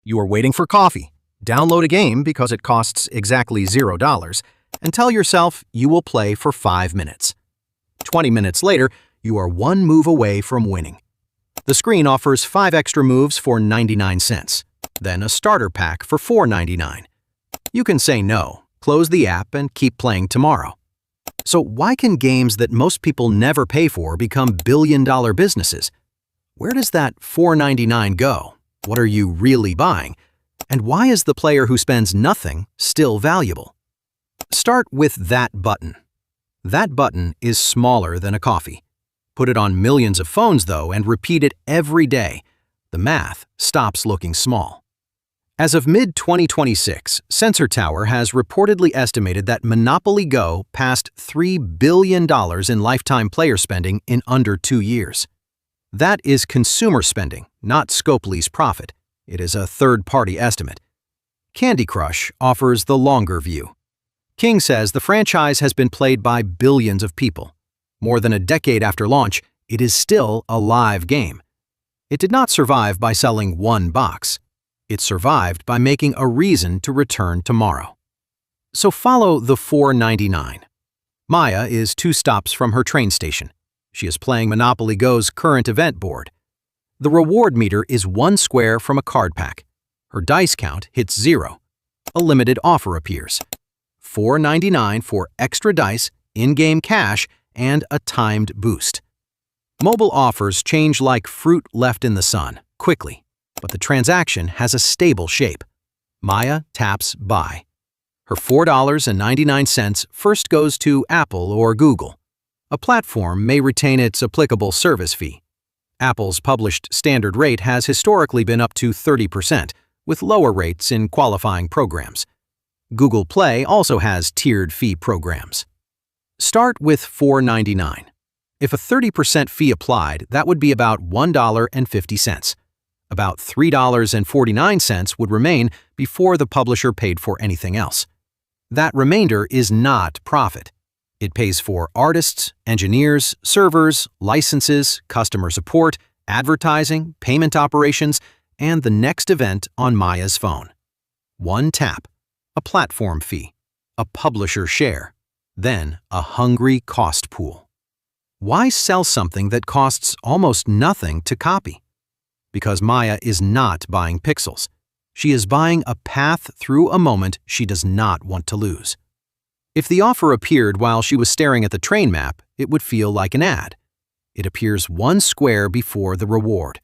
You are waiting for coffee. Download a game because it costs exactly $0 and tell yourself you will play for 5 minutes. 20 minutes later, you are one move away from winning. The screen offers 5 extra moves for 99 cents, then a starter pack for $4.99. You can say no, close the app, and keep playing tomorrow. So why can games that most people never pay for become billion-dollar businesses? Where does that $4.99 go? What are you really buying? And why is the player who spends nothing still valuable? Start with that button. That button is smaller than a coffee. Put it on millions of phones, though, and repeat it every day. The math stops looking small. As of mid-2026, Sensor Tower has reportedly estimated that Monopoly Go passed $3 billion in lifetime player spending in under 2 years. That is consumer spending, not Scopely's profit. It is a third-party estimate. Candy Crush offers the longer view. King says the franchise has been played by billions of people. More than a decade after launch, it is still a live game. It did not survive by selling one box. It survived by making a reason to return tomorrow. So follow the $4.99. Maya is 2 stops from her train station. She is playing Monopoly Go's current event board. The reward meter is 1 square from a card pack. Her dice count hits 0. A limited offer appears. $4.99 for extra dice, in-game cash, and a timed boost. Mobile offers change like fruit left in the sun, quickly, but the transaction has a stable shape. Maya taps buy. Her $4.99 first goes to Apple or Google. A platform may retain its applicable service fee. Apple's published standard rate has historically been up to 30%, with lower rates in qualifying programs. Google Play also has tiered fee programs. Start with $4.99. If a 30% fee applied, that would be about $1.50. About $3.49 would remain before the publisher paid for anything else. That remainder is not profit. It pays for artists, engineers, servers, licenses, customer support, advertising, payment operations, and the next event on Maya's phone. 1 tap, a platform fee, a publisher share, then a hungry cost pool. Why sell something that costs almost nothing to copy? Because Maya is not buying pixels. She is buying a path through a moment she does not want to lose. If the offer appeared while she was staring at the train map, it would feel like an ad. It appears 1 square before the reward.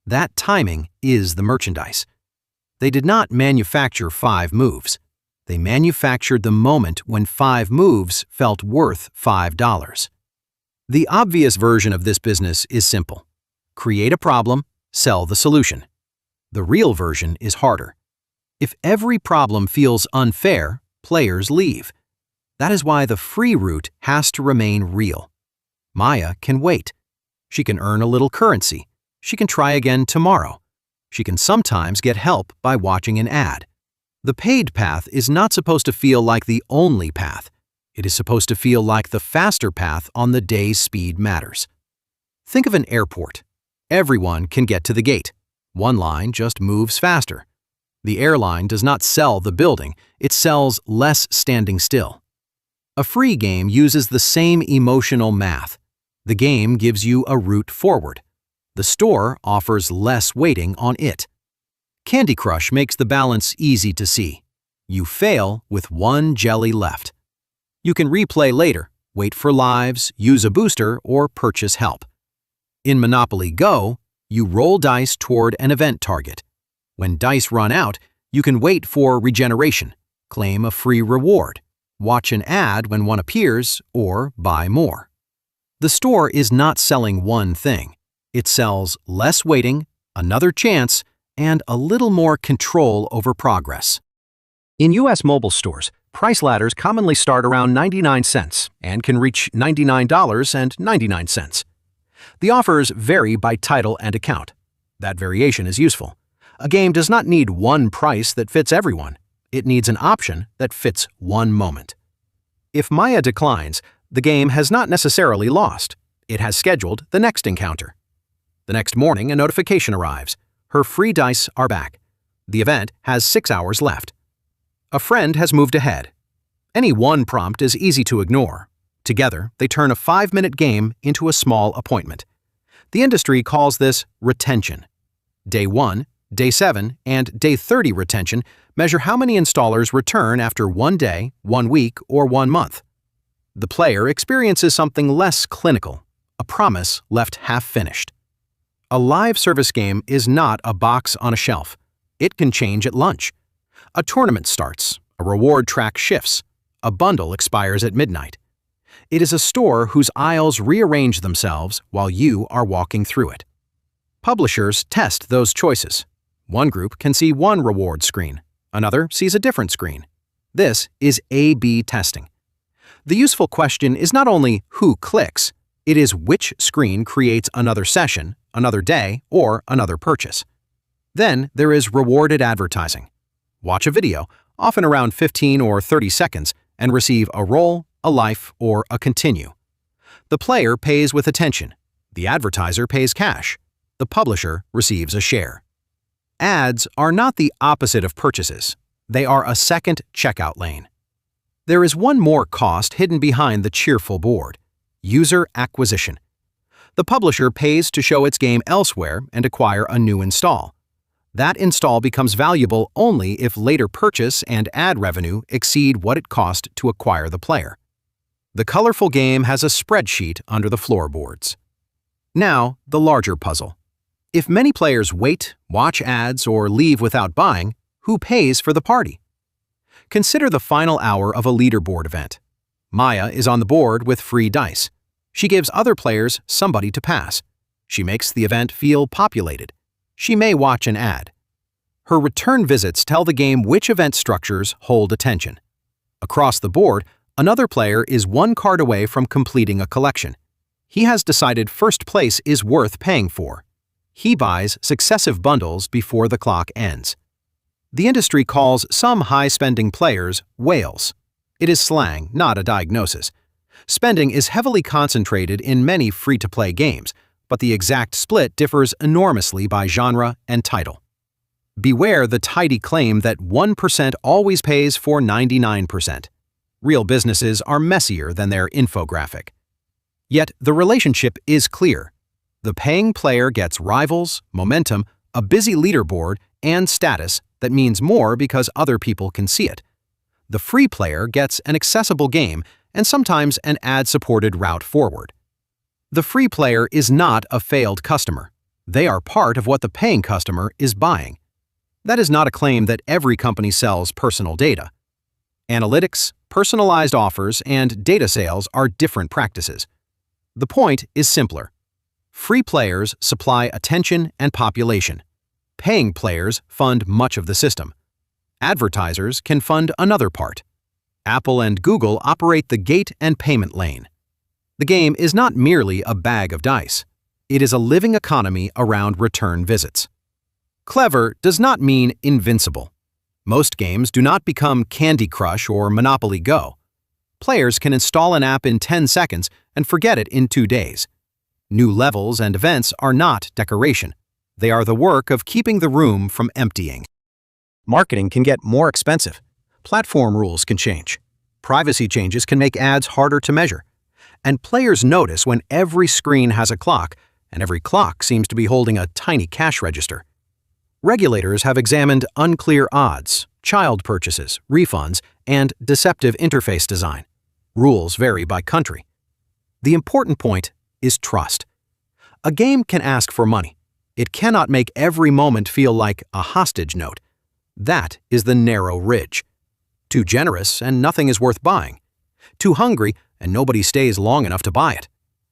That timing is the merchandise. They did not manufacture 5 moves. They manufactured the moment when 5 moves felt worth $5. The obvious version of this business is simple. Create a problem, sell the solution. The real version is harder. If every problem feels unfair, players leave. That is why the free route has to remain real. Maya can wait. She can earn a little currency. She can try again tomorrow. She can sometimes get help by watching an ad. The paid path is not supposed to feel like the only path. It is supposed to feel like the faster path on the day speed matters. Think of an airport. Everyone can get to the gate. One line just moves faster. The airline does not sell the building. It sells less standing still. A free game uses the same emotional math. The game gives you a route forward. The store offers less waiting on it. Candy Crush makes the balance easy to see. You fail with 1 jelly left. You can replay later, wait for lives, use a booster, or purchase help. In Monopoly Go, you roll dice toward an event target. When dice run out, you can wait for regeneration, claim a free reward, watch an ad when one appears, or buy more. The store is not selling one thing. It sells less waiting, another chance, and a little more control over progress. In U.S. mobile stores, price ladders commonly start around 99 cents and can reach $99.99. The offers vary by title and account. That variation is useful. A game does not need one price that fits everyone. It needs an option that fits one moment. If Maya declines, the game has not necessarily lost. It has scheduled the next encounter. The next morning, a notification arrives. Her free dice are back. The event has 6 hours left. A friend has moved ahead. Any one prompt is easy to ignore. Together, they turn a 5-minute game into a small appointment. The industry calls this retention. Day 1, Day 7, and Day 30 retention measure how many installers return after 1 day, 1 week, or 1 month. The player experiences something less clinical, a promise left half-finished. A live service game is not a box on a shelf. It can change at lunch. A tournament starts, a reward track shifts, a bundle expires at midnight. It is a store whose aisles rearrange themselves while you are walking through it. Publishers test those choices. One group can see one reward screen, another sees a different screen. This is A/B testing. The useful question is not only who clicks, it is which screen creates another session, another day, or another purchase. Then there is rewarded advertising. Watch a video, often around 15 or 30 seconds, and receive a roll, a life, or a continue. The player pays with attention. The advertiser pays cash. The publisher receives a share. Ads are not the opposite of purchases. They are a second checkout lane. There is one more cost hidden behind the cheerful board: user acquisition. The publisher pays to show its game elsewhere and acquire a new install. That install becomes valuable only if later purchase and ad revenue exceed what it cost to acquire the player. The colorful game has a spreadsheet under the floorboards. Now, the larger puzzle. If many players wait, watch ads, or leave without buying, who pays for the party? Consider the final hour of a leaderboard event. Maya is on the board with free dice. She gives other players somebody to pass. She makes the event feel populated. She may watch an ad. Her return visits tell the game which event structures hold attention. Across the board, another player is one card away from completing a collection. He has decided first place is worth paying for. He buys successive bundles before the clock ends. The industry calls some high-spending players whales. It is slang, not a diagnosis. Spending is heavily concentrated in many free-to-play games, but the exact split differs enormously by genre and title. Beware the tidy claim that 1% always pays for 99%. Real businesses are messier than their infographic. Yet the relationship is clear. The paying player gets rivals, momentum, a busy leaderboard, and status that means more because other people can see it. The free player gets an accessible game and sometimes an ad-supported route forward. The free player is not a failed customer. They are part of what the paying customer is buying. That is not a claim that every company sells personal data. Analytics, personalized offers, and data sales are different practices. The point is simpler. Free players supply attention and population. Paying players fund much of the system. Advertisers can fund another part. Apple and Google operate the gate and payment lane. The game is not merely a bag of dice. It is a living economy around return visits. Clever does not mean invincible. Most games do not become Candy Crush or Monopoly Go. Players can install an app in 10 seconds and forget it in 2 days. New levels and events are not decoration. They are the work of keeping the room from emptying. Marketing can get more expensive. Platform rules can change. Privacy changes can make ads harder to measure. And players notice when every screen has a clock, and every clock seems to be holding a tiny cash register. Regulators have examined unclear odds, child purchases, refunds, and deceptive interface design. Rules vary by country. The important point is trust. A game can ask for money. It cannot make every moment feel like a hostage note. That is the narrow ridge. Too generous and nothing is worth buying. Too hungry and nobody stays long enough to buy it.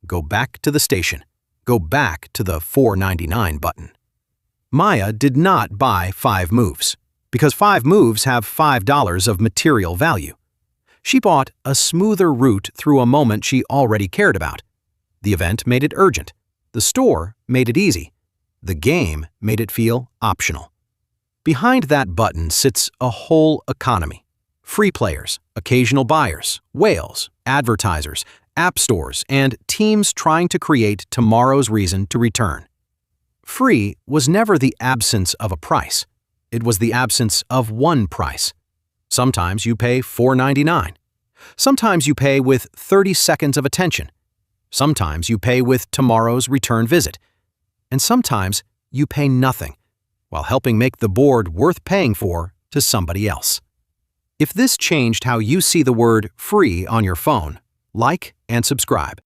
Go back to the station. Go back to the $4.99 button. Maya did not buy 5 moves, because 5 moves have $5 of material value. She bought a smoother route through a moment she already cared about. The event made it urgent. The store made it easy. The game made it feel optional. Behind that button sits a whole economy. Free players, occasional buyers, whales, advertisers, app stores, and teams trying to create tomorrow's reason to return. Free was never the absence of a price. it was the absence of one price. Sometimes you pay $4.99. Sometimes you pay with 30 seconds of attention. Sometimes you pay with tomorrow's return visit. And sometimes you pay nothing, while helping make the board worth paying for to somebody else. If this changed how you see the word free on your phone, like and subscribe.